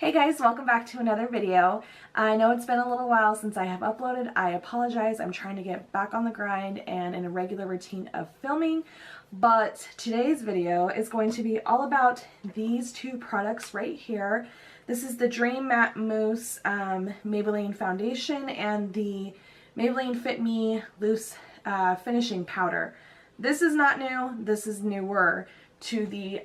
Hey guys, welcome back to another video. I know it's been a little while since I have uploaded. I apologize. I'm trying to get back on the grind and in a regular routine of filming. But today's video is going to be all about these two products right here. This is the Dream Matte Mousse Maybelline Foundation and the Maybelline Fit Me Loose Finishing Powder. This is not new. This is newer to the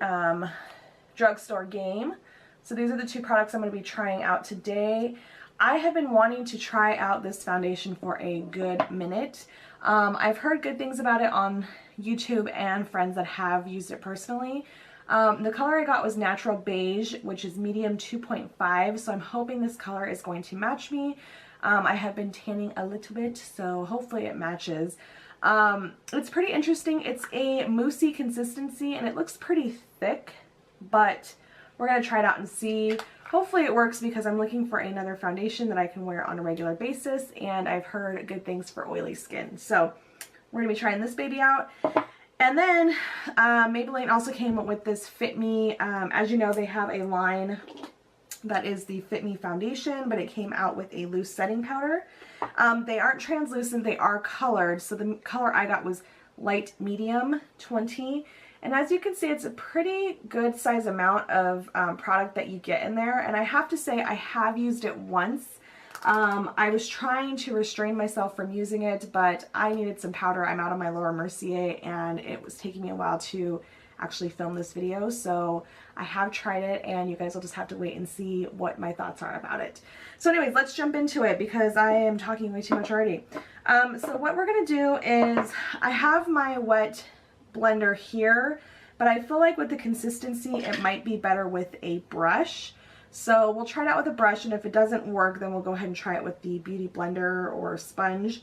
drugstore game. So these are the two products I'm going to be trying out today. I have been wanting to try out this foundation for a good minute. I've heard good things about it on YouTube and friends that have used it personally. The color I got was Natural Beige, which is medium 2.5, so I'm hoping this color is going to match me. I have been tanning a little bit, so hopefully it matches. It's pretty interesting. It's a moussey consistency and it looks pretty thick, but we're going to try it out and see. Hopefully it works because I'm looking for another foundation that I can wear on a regular basis, and I've heard good things for oily skin. So we're going to be trying this baby out. And then Maybelline also came up with this Fit Me. As you know, they have a line that is the Fit Me foundation, but it came out with a loose setting powder. They aren't translucent, they are colored. So the color I got was light medium 20. And as you can see, it's a pretty good size amount of product that you get in there. And I have to say, I have used it once. I was trying to restrain myself from using it, but I needed some powder. I'm out of my Laura Mercier, and it was taking me a while to actually film this video. So I have tried it, and you guys will just have to wait and see what my thoughts are about it. So anyways, let's jump into it because I am talking way too much already. So what we're going to do is I have my wet blender here, but I feel like with the consistency it might be better with a brush. So we'll try it out with a brush, and if it doesn't work, then we'll go ahead and try it with the beauty blender or sponge,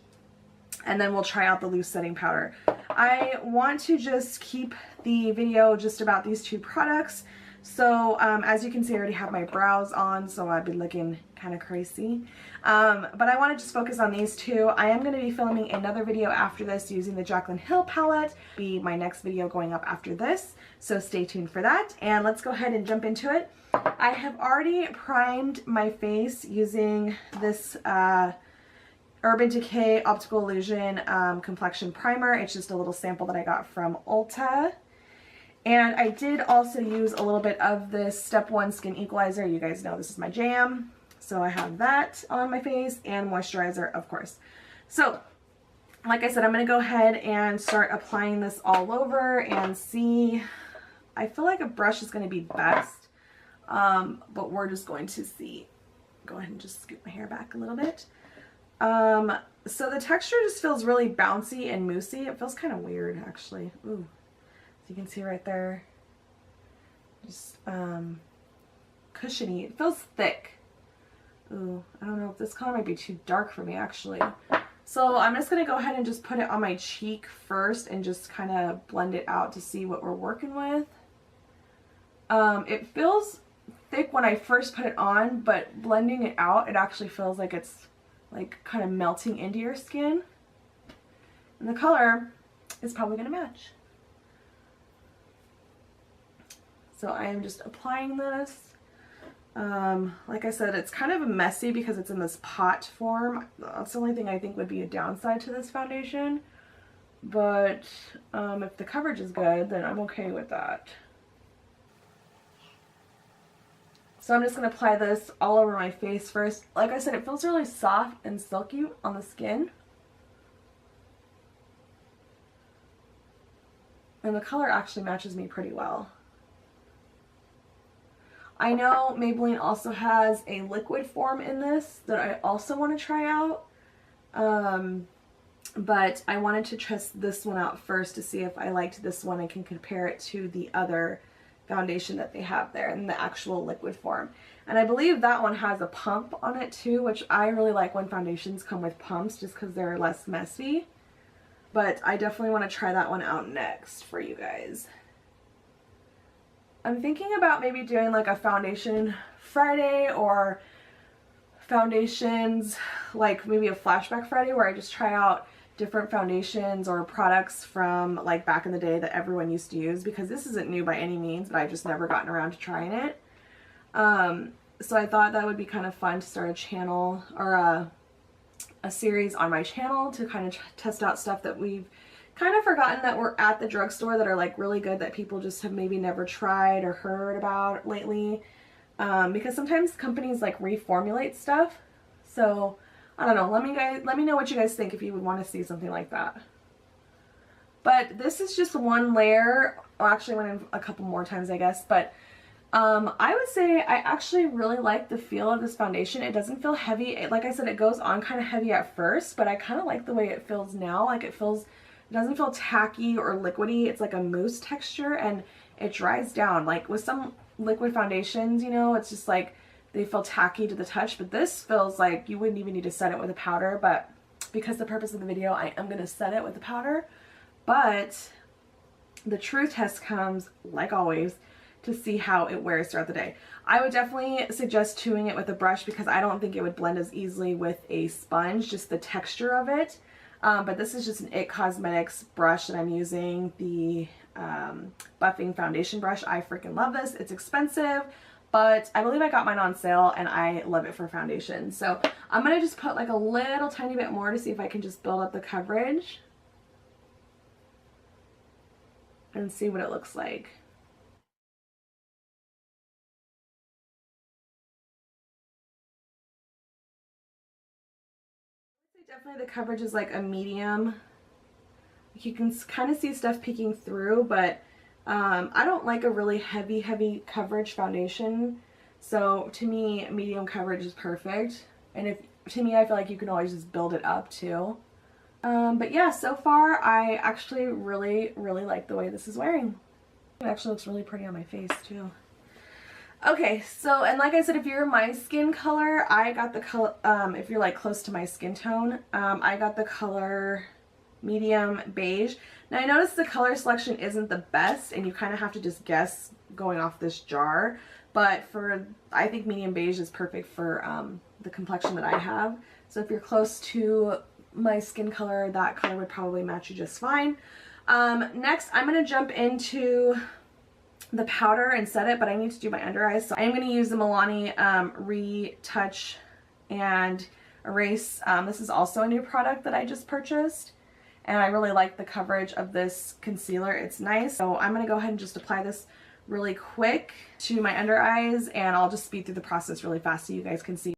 and then we'll try out the loose setting powder. I want to just keep the video just about these two products. So as you can see, I already have my brows on, so I've been looking kind of crazy. But I want to just focus on these two. I am going to be filming another video after this using the Jaclyn Hill palette. Be my next video going up after this, so stay tuned for that. And let's go ahead and jump into it. I have already primed my face using this Urban Decay Optical Illusion Complexion Primer. It's just a little sample that I got from Ulta. And I did also use a little bit of this Step 1 Skin Equalizer. You guys know this is my jam. So I have that on my face, and moisturizer, of course. So, like I said, I'm going to go ahead and start applying this all over and see. I feel like a brush is going to be best, but we're just going to see. Go ahead and just scoop my hair back a little bit. So the texture just feels really bouncy and moussey. It feels kind of weird, actually. Ooh. So you can see right there, just cushiony. It feels thick. Ooh, I don't know if this color might be too dark for me, actually. So I'm just going to go ahead and just put it on my cheek first and just kind of blend it out to see what we're working with. It feels thick when I first put it on, but blending it out, it actually feels like it's like kind of melting into your skin. And the color is probably going to match. So I am just applying this. Like I said, it's kind of messy because it's in this pot form. That's the only thing I think would be a downside to this foundation. But if the coverage is good, then I'm okay with that. So I'm just going to apply this all over my face first. Like I said, it feels really soft and silky on the skin. And the color actually matches me pretty well. I know Maybelline also has a liquid form in this that I also want to try out. But I wanted to test this one out first to see if I liked this one and can compare it to the other foundation that they have there in the actual liquid form. And I believe that one has a pump on it too, which I really like when foundations come with pumps just because they're less messy. But I definitely want to try that one out next for you guys. I'm thinking about maybe doing like a foundation Friday or foundations, like maybe a flashback Friday where I just try out different foundations or products from like back in the day that everyone used to use, because this isn't new by any means, but I've just never gotten around to trying it. So I thought that would be kind of fun to start a channel or a series on my channel to kind of test out stuff that we've kind of forgotten that we're at the drugstore that are like really good that people just have maybe never tried or heard about lately. Because sometimes companies like reformulate stuff. So I don't know. Let me know what you guys think if you would want to see something like that. But this is just one layer. Well, actually went in a couple more times, I guess. But I would say I actually really like the feel of this foundation. It doesn't feel heavy. Like I said, it goes on kind of heavy at first, but I kind of like the way it feels now. Like it doesn't feel tacky or liquidy. It's like a mousse texture, and it dries down. Like with some liquid foundations, you know, it's just like they feel tacky to the touch, but this feels like you wouldn't even need to set it with a powder. But because the purpose of the video, I am going to set it with a powder. But the true test comes, like always, to see how it wears throughout the day. I would definitely suggest doing it with a brush because I don't think it would blend as easily with a sponge, just the texture of it. But this is just an IT Cosmetics brush that I'm using, the buffing foundation brush. I freaking love this. It's expensive, but I believe I got mine on sale and I love it for foundation. So I'm going to just put like a little tiny bit more to see if I can just build up the coverage and see what it looks like. Definitely the coverage is like a medium. You can kind of see stuff peeking through, but I don't like a really heavy coverage foundation. So to me, medium coverage is perfect. And to me, I feel like you can always just build it up too. But yeah, so far I actually really like the way this is wearing. It actually looks really pretty on my face too. Okay, so, and like I said, if you're my skin color, I got the color, if you're like close to my skin tone, I got the color medium beige. Now I noticed the color selection isn't the best and you kind of have to just guess going off this jar, but I think medium beige is perfect for the complexion that I have. So if you're close to my skin color, that color would probably match you just fine. Next, I'm going to jump into the powder and set it, but I need to do my under eyes. So I'm going to use the Maybelline Retouch and Erase. This is also a new product that I just purchased, and I really like the coverage of this concealer. It's nice. So I'm going to go ahead and just apply this really quick to my under eyes, and I'll just speed through the process really fast so you guys can see.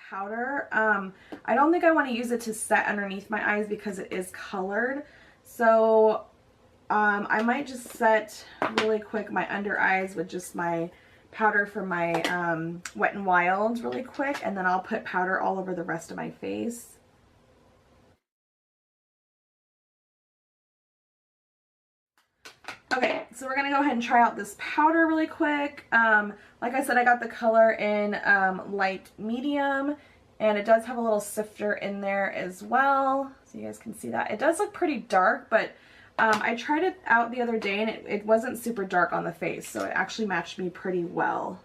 Powder, I don't think I want to use it to set underneath my eyes because it is colored, so I might just set really quick my under eyes with just my powder from my Wet n Wild really quick, and then I'll put powder all over the rest of my face. Okay, so we're going to go ahead and try out this powder really quick. Like I said, I got the color in light medium, and it does have a little sifter in there as well, so you guys can see that. It does look pretty dark, but I tried it out the other day, and it wasn't super dark on the face, so it actually matched me pretty well.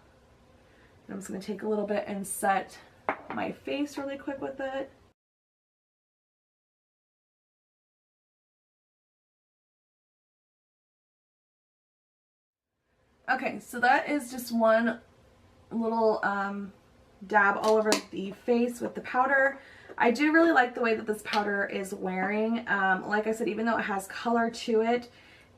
I'm just going to take a little bit and set my face really quick with it. Okay, so that is just one little dab all over the face with the powder. I do really like the way that this powder is wearing. Like I said, even though it has color to it,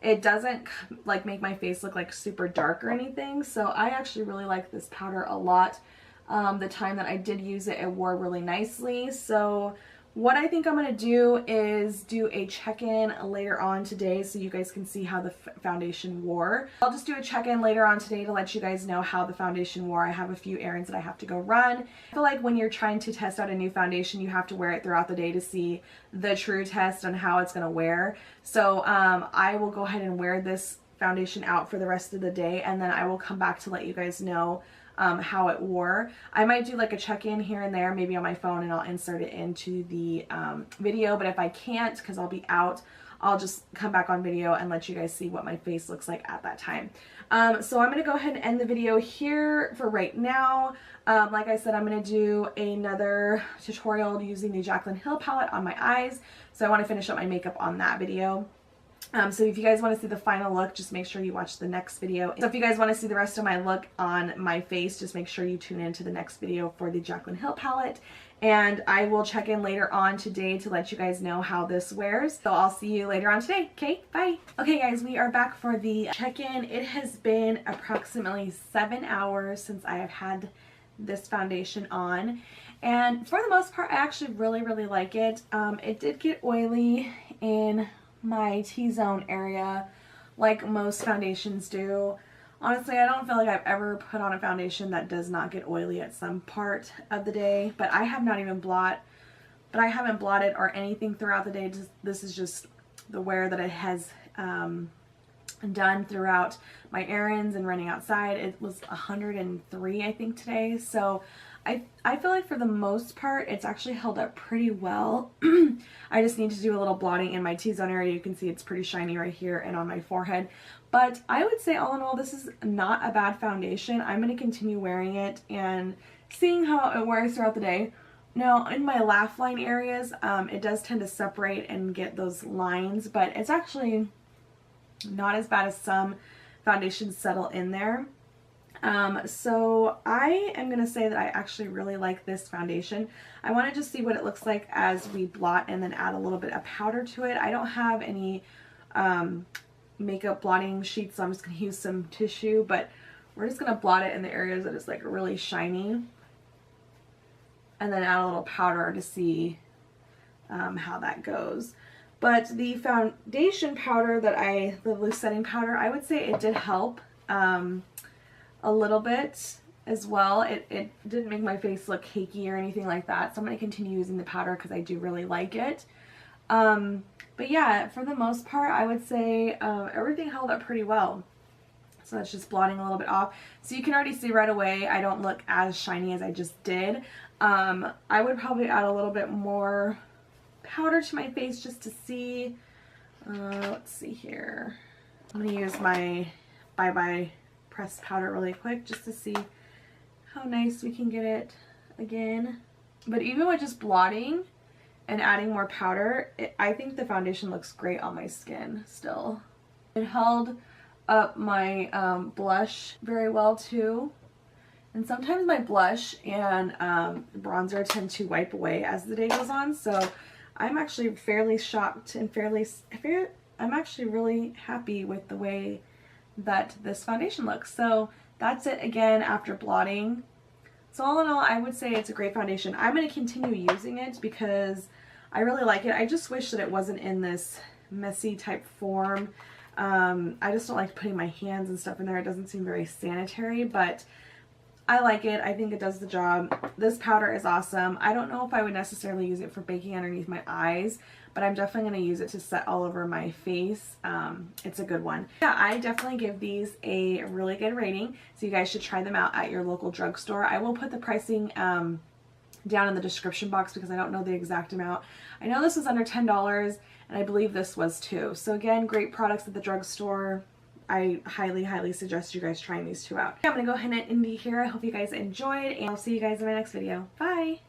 it doesn't like make my face look like super dark or anything. So I actually really like this powder a lot. The time that I did use it, it wore really nicely. So what I think I'm going to do is do a check-in later on today so you guys can see how the foundation wore. I'll just do a check-in later on today to let you guys know how the foundation wore. I have a few errands that I have to go run. I feel like when you're trying to test out a new foundation, you have to wear it throughout the day to see the true test on how it's going to wear. So I will go ahead and wear this foundation out for the rest of the day, and then I will come back to let you guys know how it wore. I might do like a check-in here and there, maybe on my phone, and I'll insert it into the video, but if I can't, because I'll be out, I'll just come back on video and let you guys see what my face looks like at that time. So I'm going to go ahead and end the video here for right now. Like I said, I'm going to do another tutorial using the Jaclyn Hill palette on my eyes. So I want to finish up my makeup on that video. So if you guys want to see the final look, just make sure you watch the next video. So if you guys want to see the rest of my look on my face, just make sure you tune into the next video for the Jaclyn Hill palette. And I will check in later on today to let you guys know how this wears. So I'll see you later on today. Okay, bye. Okay guys, we are back for the check-in. It has been approximately 7 hours since I have had this foundation on. And for the most part, I actually really like it. It did get oily in my T-zone area like most foundations do. Honestly, I don't feel like I've ever put on a foundation that does not get oily at some part of the day, but I have not even haven't blotted or anything throughout the day. This is just the wear that it has done throughout my errands and running outside. It was 103 I think today, so I feel like for the most part it's actually held up pretty well. I just need to do a little blotting in my T-zone area. You can see it's pretty shiny right here and on my forehead. But I would say all in all, this is not a bad foundation. I'm going to continue wearing it and seeing how it wears throughout the day. Now, in my laugh line areas, it does tend to separate and get those lines, but it's actually not as bad as some foundations settle in there. So I am going to say that I actually really like this foundation. I want to just see what it looks like as we blot and then add a little bit of powder to it. I don't have any makeup blotting sheets, so I'm just going to use some tissue, but we're just going to blot it in the areas that is like really shiny and then add a little powder to see how that goes. But the foundation powder the loose setting powder, I would say it did help a little bit as well. It didn't make my face look cakey or anything like that, so I'm going to continue using the powder because I do really like it. But yeah, for the most part, I would say everything held up pretty well. So that's just blotting a little bit off. So you can already see right away I don't look as shiny as I just did. I would probably add a little bit more powder to my face just to see. Let's see here. I'm going to use my Bye Bye pressed powder really quick just to see how nice we can get it again. But even with just blotting and adding more powder, I think the foundation looks great on my skin still. It held up my blush very well too. And sometimes my blush and bronzer tend to wipe away as the day goes on, so I'm actually fairly shocked and I'm actually really happy with the way that this foundation looks. So that's it again after blotting. So all in all, I would say it's a great foundation. I'm going to continue using it because I really like it. I just wish that it wasn't in this messy type form. I just don't like putting my hands and stuff in there. It doesn't seem very sanitary, but I like it. I think it does the job. This powder is awesome. I don't know if I would necessarily use it for baking underneath my eyes, but I'm definitely going to use it to set all over my face. It's a good one. Yeah, I definitely give these a really good rating, so you guys should try them out at your local drugstore. I will put the pricing down in the description box because I don't know the exact amount. I know this was under $10, and I believe this was too. So again, great products at the drugstore. I highly suggest you guys trying these two out. I'm going to go ahead and end here. I hope you guys enjoyed, and I'll see you guys in my next video. Bye!